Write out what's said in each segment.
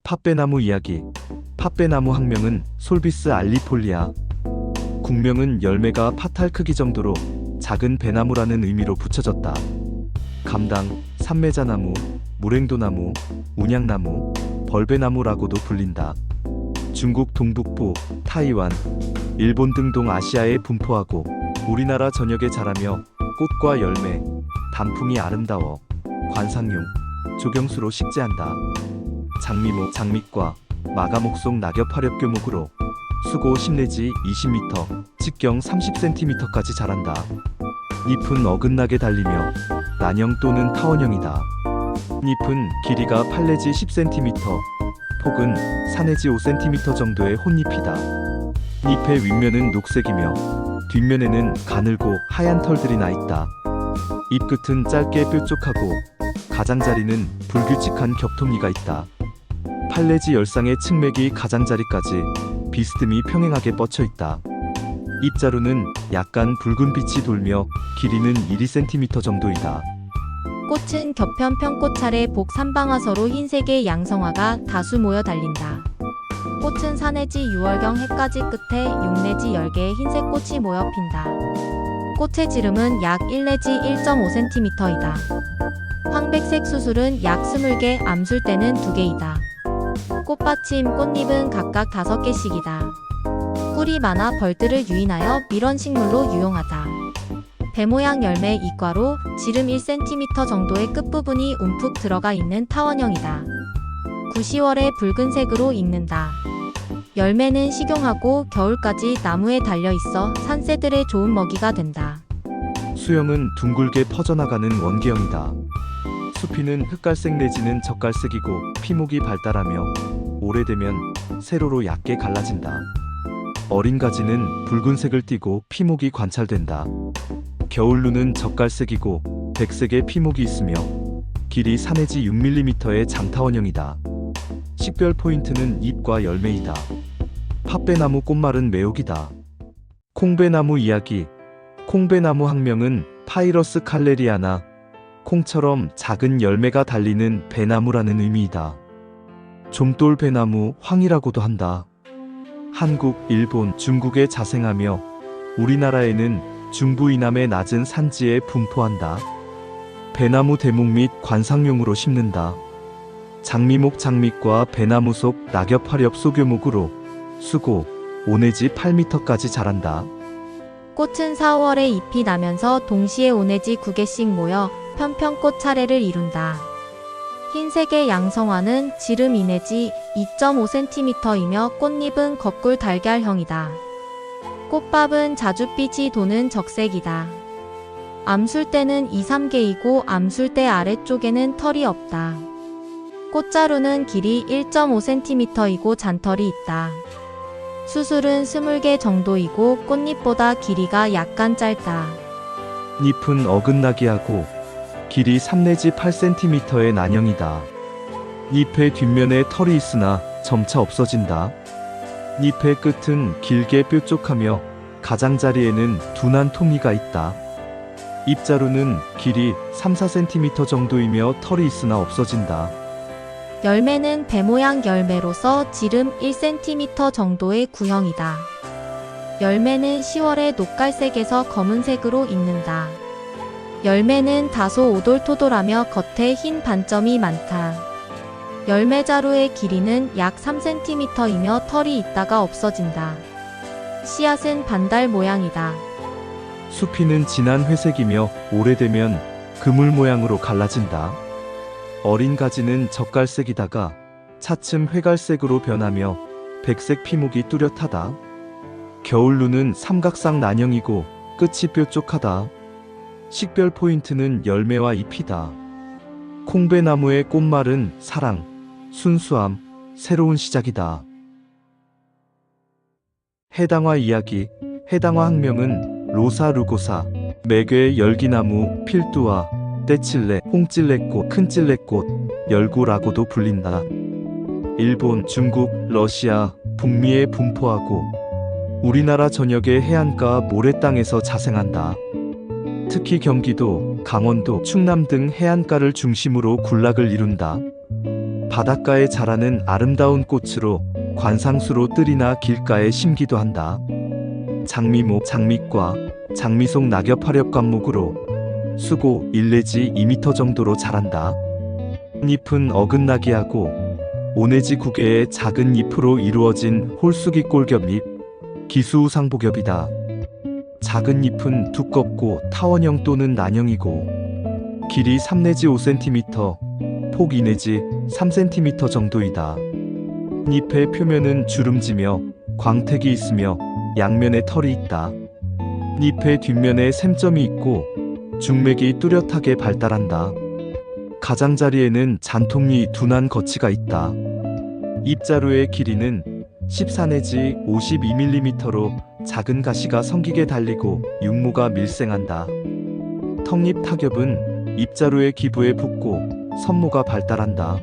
팥배나무 이야기. 팥배나무 학명은 솔비스 알리폴리아. 국명은 열매가 파탈 크기 정도로 작은 배나무라는 의미로 붙여졌다. 감당, 삼매자나무, 무랭도나무, 운양나무, 벌배나무라고도 불린다. 중국 동북부, 타이완, 일본 등 동아시아에 분포하고 우리나라 전역에 자라며 꽃과 열매, 단풍이 아름다워 관상용, 조경수로 식재한다. 장미목, 장미과, 마가목송 낙엽화렵교목으로 수고 10 내지 20m, 직경 30cm까지 자란다. 잎은 어긋나게 달리며 난형 또는 타원형이다. 잎은 길이가 8 내지 10cm, 폭은 4 내지 5cm 정도의 혼잎이다. 잎의 윗면은 녹색이며 뒷면에는 가늘고 하얀 털들이 나 있다. 잎 끝은 짧게 뾰족하고 가장자리는 불규칙한 겹톱니가 있다. 8 내지 10쌍의 측맥이 가장자리까지 비스듬히 평행하게 뻗쳐 있다. 잎자루는 약간 붉은 빛이 돌며 길이는 1~2cm 정도이다. 꽃은 겹편 편꽃차례 복 삼방화서로 흰색의 양성화가 다수 모여 달린다. 꽃은 4 내지 6월경 해까지 끝에 6 내지 10개의 흰색 꽃이 모여 핀다. 꽃의 지름은 약 1 내지 1.5cm이다. 황백색 수술은 약 20개, 암술대는 2개이다. 꽃받침, 꽃잎은 각각 5개씩이다. 꿀이 많아 벌들을 유인하여 밀원식물로 유용하다. 배 모양 열매 이과로 지름 1cm 정도의 끝부분이 움푹 들어가 있는 타원형이다. 9~10월에 붉은색으로 익는다. 열매는 식용하고 겨울까지 나무에 달려 있어 산새들의 좋은 먹이가 된다. 수영은 둥글게 퍼져나가는 원계형이다. 수피는 흑갈색 내지는 젓갈색이고 피목이 발달하며 오래되면 세로로 얕게 갈라진다. 어린 가지는 붉은색을 띠고 피목이 관찰된다. 겨울루는 젓갈색이고 백색의 피목이 있으며 길이 4 내지 6mm의 장타원형이다. 식별 포인트는 잎과 열매이다. 팥배나무 꽃말은 매혹이다. 콩배나무 이야기. 콩배나무 학명은 파이러스 칼레리아나, 콩처럼 작은 열매가 달리는 배나무라는 의미이다. 좀돌 배나무, 황이라고도 한다. 한국, 일본, 중국에 자생하며 우리나라에는 중부 이남의 낮은 산지에 분포한다. 배나무 대목 및 관상용으로 심는다. 장미목, 장미과 배나무 속 낙엽화렵 소교목으로 수고 5 내지 8m까지 자란다. 꽃은 4~5월에 잎이 나면서 동시에 5 내지 9개씩 모여 편편꽃 차례를 이룬다. 흰색의 양성화는 지름 2 내지 2.5cm이며 꽃잎은 거꿀 달걀형이다. 꽃밥은 자줏빛이 도는 적색이다. 암술대는 2~3개이고 암술대 아래쪽에는 털이 없다. 꽃자루는 길이 1.5cm이고 잔털이 있다. 수술은 20개 정도이고 꽃잎보다 길이가 약간 짧다. 잎은 어긋나게 하고 길이 3 내지 8cm의 난형이다. 잎의 뒷면에 털이 있으나 점차 없어진다. 잎의 끝은 길게 뾰족하며 가장자리에는 둔한 톱니가 있다. 잎자루는 길이 3~4cm 정도이며 털이 있으나 없어진다. 열매는 배 모양 열매로서 지름 1cm 정도의 구형이다. 열매는 10월에 녹갈색에서 검은색으로 익는다. 열매는 다소 오돌토돌하며 겉에 흰 반점이 많다. 열매자루의 길이는 약 3cm이며 털이 있다가 없어진다. 씨앗은 반달 모양이다. 수피는 진한 회색이며 오래되면 그물 모양으로 갈라진다. 어린 가지는 젓갈색이다가 차츰 회갈색으로 변하며 백색 피목이 뚜렷하다. 겨울루는 삼각상 난형이고 끝이 뾰족하다. 식별 포인트는 열매와 잎이다. 콩배나무의 꽃말은 사랑, 순수함, 새로운 시작이다. 해당화 이야기. 해당화 학명은 로사 루고사, 매괴 열기나무, 필두화, 떼칠레, 홍찔레꽃, 큰찔레꽃, 열구라고도 불린다. 일본, 중국, 러시아, 북미에 분포하고 우리나라 전역의 해안가 모래땅에서 자생한다. 특히 경기도, 강원도, 충남 등 해안가를 중심으로 군락을 이룬다. 바닷가에 자라는 아름다운 꽃으로 관상수로 뜰이나 길가에 심기도 한다. 장미목, 장미과, 장미속 낙엽 화렵灌목으로 수고 1 내지 2m 정도로 자란다. 잎은 어긋나게 하고 5 내지 9개의 작은 잎으로 이루어진 홀수기 꼴겹잎, 기수우상복엽이다. 작은 잎은 두껍고 타원형 또는 난형이고 길이 3 내지 5cm, 폭 2 내지 3cm 정도이다. 잎의 표면은 주름지며 광택이 있으며 양면에 털이 있다. 잎의 뒷면에 샘점이 있고 중맥이 뚜렷하게 발달한다. 가장자리에는 잔통리 둔한 거치가 있다. 잎자루의 길이는 14 내지 52mm로 작은 가시가 성기게 달리고 육모가 밀생한다. 턱잎 타겹은 잎자루의 기부에 붙고 선모가 발달한다.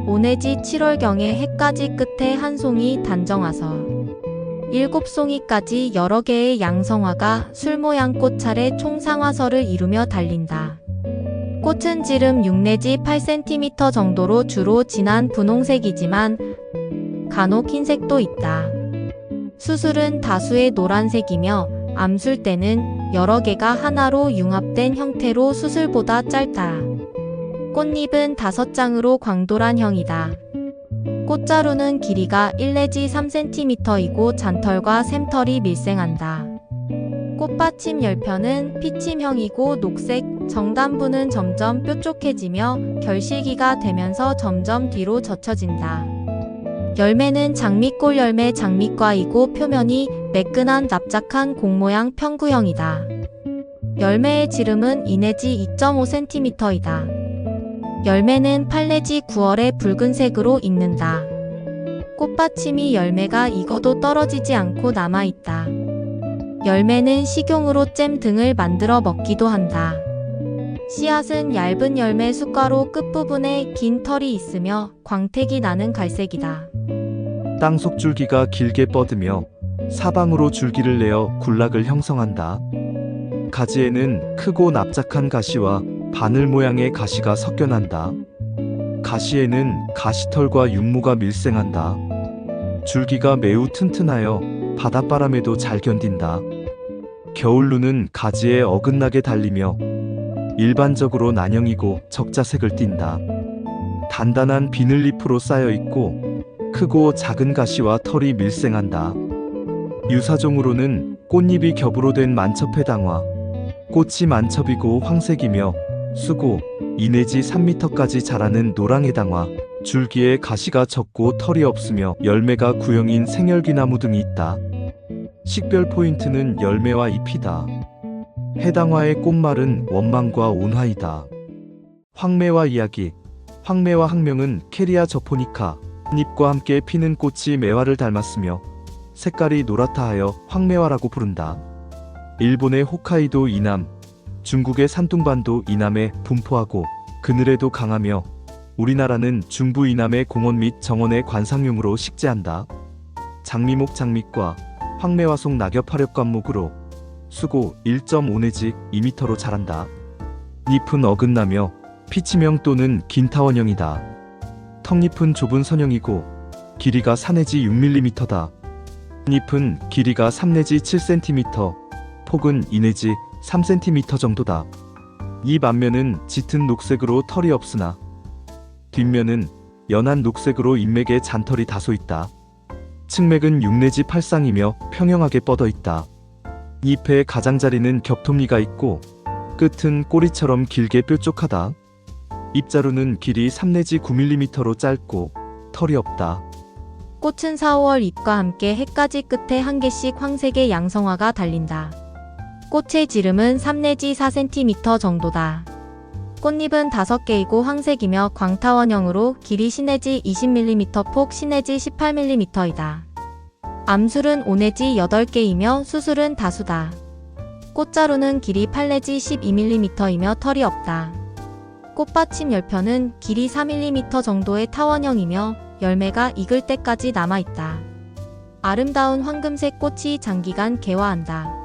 5 내지 7월경에 해까지 끝에 한 송이 단정화서 7송이까지 여러 개의 양성화가 술모양 꽃차례 총상화서를 이루며 달린다. 꽃은 지름 6 내지 8cm 정도로 주로 진한 분홍색이지만 간혹 흰색도 있다. 수술은 다수의 노란색이며 암술대는 여러 개가 하나로 융합된 형태로 수술보다 짧다. 꽃잎은 5장으로 광도란형이다. 꽃자루는 길이가 1 내지 3cm이고 잔털과 샘털이 밀생한다. 꽃받침 열편은 피침형이고 녹색, 정단부는 점점 뾰족해지며 결실기가 되면서 점점 뒤로 젖혀진다. 열매는 장미꼴 열매 장미과이고 표면이 매끈한 납작한 공모양 평구형이다. 열매의 지름은 2 내지 2.5cm이다. 열매는 8 내지 9월에 붉은색으로 익는다. 꽃받침이 열매가 익어도 떨어지지 않고 남아있다. 열매는 식용으로 잼 등을 만들어 먹기도 한다. 씨앗은 얇은 열매 숫가로 끝부분에 긴 털이 있으며 광택이 나는 갈색이다. 땅속 줄기가 길게 뻗으며 사방으로 줄기를 내어 군락을 형성한다. 가지에는 크고 납작한 가시와 바늘 모양의 가시가 섞여난다. 가시에는 가시털과 육모가 밀생한다. 줄기가 매우 튼튼하여 바닷바람에도 잘 견딘다. 겨울루는 가지에 어긋나게 달리며 일반적으로 난형이고 적자색을 띈다. 단단한 비늘잎으로 쌓여 있고 크고 작은 가시와 털이 밀생한다. 유사종으로는 꽃잎이 겹으로 된 만첩해당화, 꽃이 만첩이고 황색이며 수고 2 내지 3m까지 자라는 노랑해당화, 줄기에 가시가 적고 털이 없으며 열매가 구형인 생열기나무 등이 있다. 식별 포인트는 열매와 잎이다. 해당화의 꽃말은 원망과 온화이다. 황매화 이야기. 황매화 학명은 캐리아 저포니카, 잎과 함께 피는 꽃이 매화를 닮았으며 색깔이 노랗다 하여 황매화라고 부른다. 일본의 홋카이도 이남, 중국의 산둥반도 이남에 분포하고 그늘에도 강하며 우리나라는 중부 이남의 공원 및 정원의 관상용으로 식재한다. 장미목 장미과, 황매화속 낙엽 화렵灌목으로 수고 1.5 내지 2m로 자란다. 잎은 어긋나며 피치명 또는 긴 타원형이다. 턱잎은 좁은 선형이고 길이가 4 내지 6mm다. 잎은 길이가 3 내지 7cm, 폭은 2 내지 3cm 정도다. 잎 앞면은 짙은 녹색으로 털이 없으나 뒷면은 연한 녹색으로 잎맥에 잔털이 다소 있다. 측맥은 6 내지 8쌍이며 평형하게 뻗어 있다. 잎의 가장자리는 겹톱니가 있고 끝은 꼬리처럼 길게 뾰족하다. 잎자루는 길이 3 내지 9mm로 짧고 털이 없다. 꽃은 4, 5월 잎과 함께 해까지 끝에 한 개씩 황색의 양성화가 달린다. 꽃의 지름은 3 내지 4cm 정도다. 꽃잎은 5개이고 황색이며 광타원형으로 길이 10 내지 20mm, 폭 10 내지 18mm이다. 암술은 5 내지 8개이며 수술은 다수다. 꽃자루는 길이 8 내지 12mm이며 털이 없다. 꽃받침 열편은 길이 4mm 정도의 타원형이며 열매가 익을 때까지 남아있다. 아름다운 황금색 꽃이 장기간 개화한다.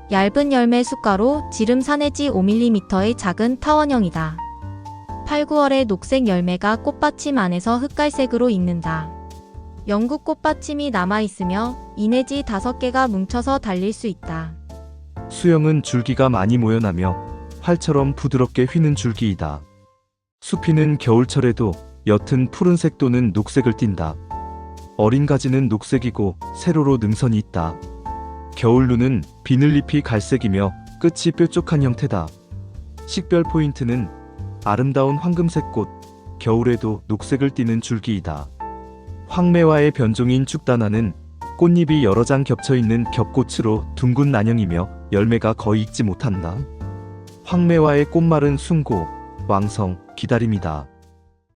얇은 열매 숫가로 지름 4 내지 5mm의 작은 타원형이다. 8, 9월에 녹색 열매가 꽃받침 안에서 흑갈색으로 익는다. 영국 꽃받침이 남아있으며 2 내지 5개가 뭉쳐서 달릴 수 있다. 수영은 줄기가 많이 모여나며 활처럼 부드럽게 휘는 줄기이다. 수피는 겨울철에도 옅은 푸른색 또는 녹색을 띈다. 어린 가지는 녹색이고 세로로 능선이 있다. 겨울루는 비늘잎이 갈색이며 끝이 뾰족한 형태다. 식별 포인트는 아름다운 황금색 꽃, 겨울에도 녹색을 띠는 줄기이다. 황매화의 변종인 쭉다나는 꽃잎이 여러 장 겹쳐있는 겹꽃으로 둥근 난형이며 열매가 거의 익지 못한다. 황매화의 꽃말은 숭고, 왕성, 기다림이다.